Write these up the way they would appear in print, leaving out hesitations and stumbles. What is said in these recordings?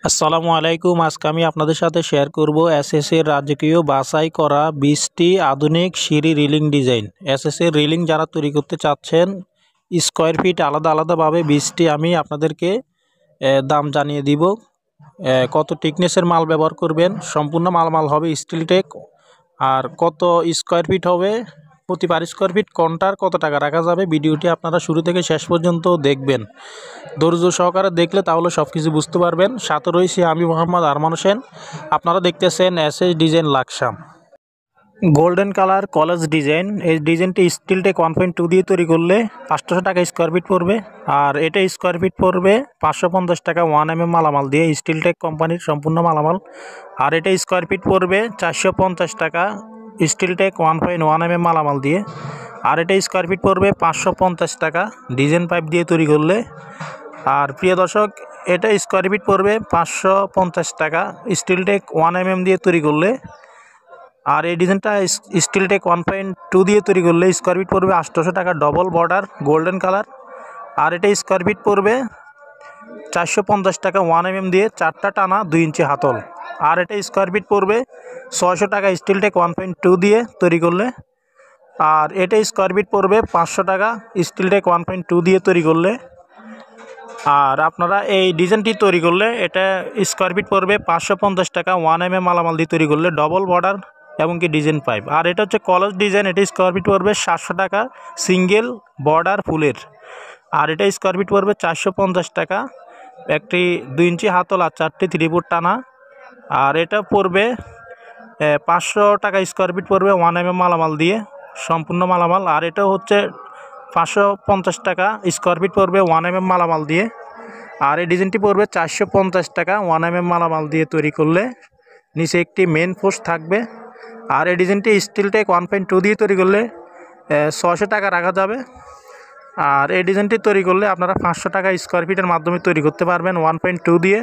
আসসালামু আলাইকুম। আজকে আমি আপনাদের সাথে শেয়ার করব এসএসের রাজকীয় বাছাই করা 20টি আধুনিক সিঁড়ি রিলিং ডিজাইন। এসএসের রিলিং যারা তৈরি করতে চাচ্ছেন স্কোয়ার ফিট আলাদা আলাদাভাবে 20টি আমি আপনাদেরকে দাম জানিয়ে দিব। কত টিকনেসের মাল ব্যবহার করবেন, সম্পূর্ণ মাল হবে স্টিল টেক, আর কত স্কোয়ার ফিট হবে, প্রতি পার স্কোয়ার ফিট কোনটার কত টাকা রাখা যাবে। ভিডিওটি আপনারা শুরু থেকে শেষ পর্যন্ত দেখবেন, ধৈর্য সহকারে দেখলে তাহলে সব কিছু বুঝতে পারবেন। সাথে রয়েছে আমি মোহাম্মদ আরমান হোসেন। আপনারা দেখতেছেন SS design Laksam. Golden colour college design, এই ডিজাইনটি স্টিল টেক 1.2 দিয়ে তৈরি করলে 800 টাকা স্কোয়ার ফিট পড়বে, আর এটা স্কোয়ার ফিট পড়বে 550 টাকা 1mm মালামাল দিয়ে, স্টিল টেক কোম্পানির সম্পূর্ণ মালামাল। আর এটা স্কোয়ার ফিট পড়বে 450 টাকা স্টিল টেক 1.1mm মালামাল দিয়ে। আর এটা স্কোয়ার ফিট পড়বে 550 টাকা ডিজাইন পাইপ দিয়ে তৈরি করলে। আর প্রিয় দর্শক, এটা স্কোয়ার ফিট পড়বে 550 টাকা স্টিল টেক 1mm দিয়ে তৈরি করলে। আর এই ডিজাইনটা স্টিল টেক 1.2 দিয়ে তৈরি করলে স্কোয়ার ফিট পড়বে 800 টাকা ডবল বর্ডার গোল্ডেন কালার। আর এটা স্কোয়ার ফিট পড়বে 450 টাকা 1mm দিয়ে, 4টা টানা 2 ইঞ্চি হাতল। আর এটা স্কোয়ার ফিট পড়বে 600 টাকা স্টিল টেক 1.2 দিয়ে তৈরি করলে। আর এটা স্কোয়ার ফিট পড়বে 500 টাকা স্টিল টেক 1.2 দিয়ে তৈরি করলে। আর আপনারা এই ডিজাইনটি তৈরি করলে এটা স্কোয়ার ফিট পড়বে 550 টাকা 1mm মালামাল দিয়ে তৈরি করলে, ডবল বর্ডার এবং কি ডিজাইন পাইপ। আর এটা হচ্ছে কলেজ ডিজাইন, এটা স্কোয়ার ফিট পড়বে 700 টাকা সিঙ্গেল বর্ডার ফুলের। আর এটা স্কোয়ার ফিট পড়বে 450 টাকা, একটি 2 ইঞ্চি হাতল আর 4টি 3 ফুট টানা। আর এটা পড়বে 500 টাকা স্কোয়ার ফিট পড়বে 1mm মালামাল দিয়ে, সম্পূর্ণ মালামাল। আর এটা হচ্ছে 550 টাকা স্কোয়ার ফিট পড়বে 1mm মালামাল দিয়ে। আর এই ডিজাইনটি পড়বে 450 টাকা 1mm মালামাল দিয়ে তৈরি করলে, নিচে একটি মেন পোস্ট থাকবে। আর এই ডিজাইনটি স্টিল টেক 1.2 দিয়ে তৈরি করলে 600 টাকা রাখা যাবে। আর এই ডিজাইনটি তৈরি করলে আপনারা 500 টাকা স্কোয়ার ফিটের মাধ্যমে তৈরি করতে পারবেন 1.2 দিয়ে।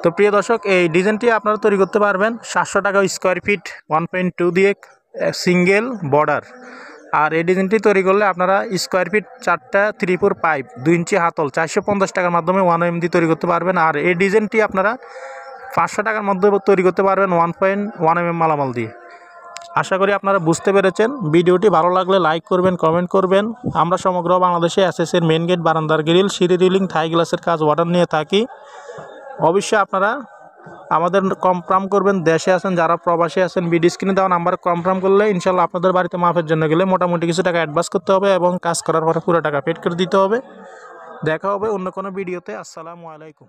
তো প্রিয় দর্শক, এই ডিজাইনটি আপনারা তৈরি করতে পারবেন 700 টাকা স্কোয়ার ফিট 1.2 দিয়ে সিঙ্গেল বর্ডার। আর এই ডিজাইনটি তৈরি করলে আপনারা স্কোয়ার ফিট 4টা 3 ফুট পাইপ 2 ইঞ্চি হাতল 450 টাকার মাধ্যমে 1mm দিয়ে তৈরি করতে পারবেন। আর এই ডিজাইনটি আপনারা 500 টাকার মধ্যে তৈরি করতে পারবেন 1.1mm মালামাল দিয়ে। আশা করি আপনারা বুঝতে পেরেছেন। ভিডিওটি ভালো লাগলে লাইক করবেন, কমেন্ট করবেন। আমরা সমগ্র বাংলাদেশে এসএসের মেন গেট, বারান্দার গ্রিল, সিঁড়ি রিলিং, থাই গ্লাসের কাজ অর্ডার নিয়ে থাকি। অবশ্যই আপনারা আমাদের কনফার্ম করবেন, দেশে আছেন যারা প্রবাসী আছেন ভিডিও স্ক্রিনে দেওয়া নাম্বার কনফার্ম করলে ইনশাল্লাহ আপনাদের বাড়িতে মাপের জন্য গেলে মোটামুটি কিছু টাকা অ্যাডভান্স করতে হবে এবং কাজ করার পরে পুরো টাকা পেড করে দিতে হবে। দেখা হবে অন্য কোনো ভিডিওতে। আসসালামু আলাইকুম।